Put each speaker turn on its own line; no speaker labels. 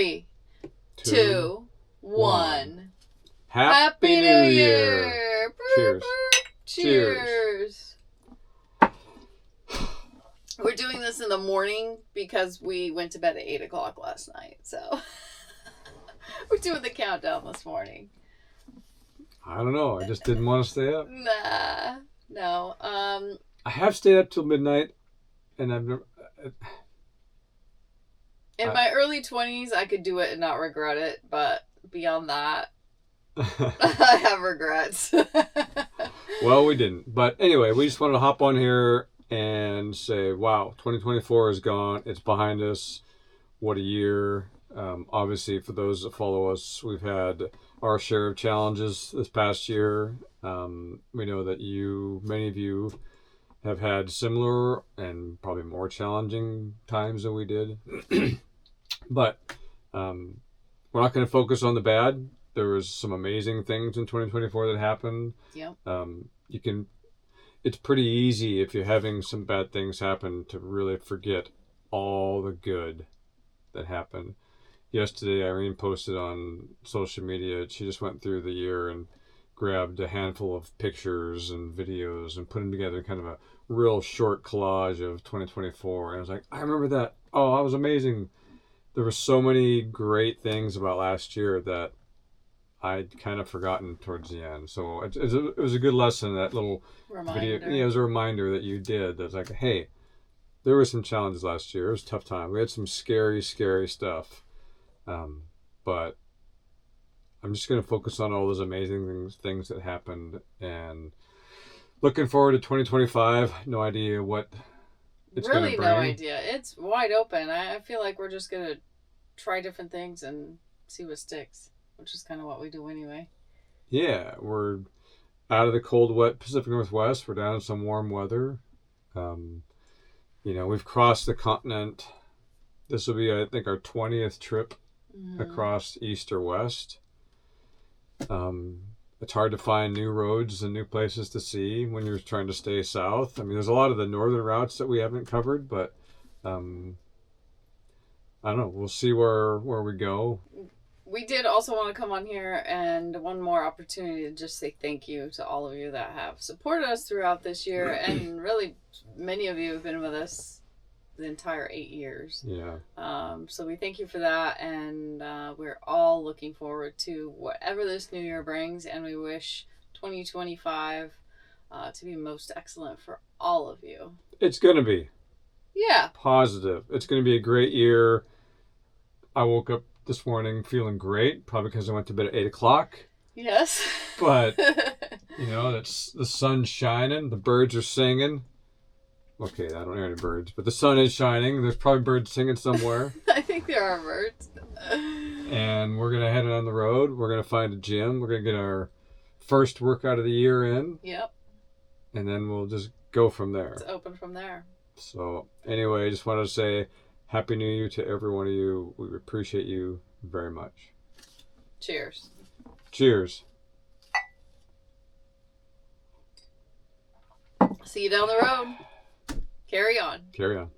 3, 2, 1.
Happy New Year! Cheers.
Cheers. We're doing this in the morning because we went to bed at 8 o'clock last night. So we're doing the countdown this morning.
I don't know. I just didn't want to stay up.
Nah. No.
I have stayed up till midnight, and I've never...
In my early 20s, I could do it and not regret it, but beyond that, I have regrets.
Well, we didn't. But anyway, we just wanted to hop on here and say, wow, 2024 is gone. It's behind us. What a year. Obviously, for those that follow us, we've had our share of challenges this past year. We know that many of you, have had similar and probably more challenging times than we did. But we're not going to focus on the bad. There was some amazing things in 2024 that happened.
Yep.
It's pretty easy if you're having some bad things happen to really forget all the good that happened. Yesterday, Irene posted on social media, she just went through the year and grabbed a handful of pictures and videos and put them together, kind of a real short collage of 2024. And I was like, I remember that. Oh, that was amazing. There were so many great things about last year that I'd kind of forgotten towards the end. So it was a good lesson, that little video. Yeah, it was a reminder that you did. That's like, hey, there were some challenges last year. It was a tough time. We had some scary, scary stuff. But I'm just going to focus on all those amazing things that happened, and looking forward to 2025. No idea what it's going to bring.
Really no idea. It's wide open. I feel like we're just going to try different things and see what sticks, which is kind of what we do anyway.
Yeah, we're out of the cold, wet Pacific Northwest. We're down in some warm weather. We've crossed the continent. This will be, I think, our 20th trip across east or west. It's hard to find new roads and new places to see when you're trying to stay south. I mean, there's a lot of the northern routes that we haven't covered, but I don't know. We'll see where we go.
We did also want to come on here, and one more opportunity to just say thank you to all of you that have supported us throughout this year, and really many of you have been with us the entire 8 years.
Yeah.
So we thank you for that, and we're all looking forward to whatever this new year brings, and we wish 2025 to be most excellent for all of you.
It's going to be.
Yeah.
Positive. It's going to be a great year. I woke up this morning feeling great, probably because I went to bed at 8 o'clock.
Yes.
But, that's the sun's shining, the birds are singing. Okay, I don't hear any birds, but the sun is shining. There's probably birds singing somewhere.
I think there are birds.
And we're going to head on the road. We're going to find a gym. We're going to get our first workout of the year in.
Yep.
And then we'll just go from there.
It's open from there.
So, anyway, I just wanted to say Happy New Year to every one of you. We appreciate you very much.
Cheers.
Cheers.
See you down the road. Carry on.
Carry on.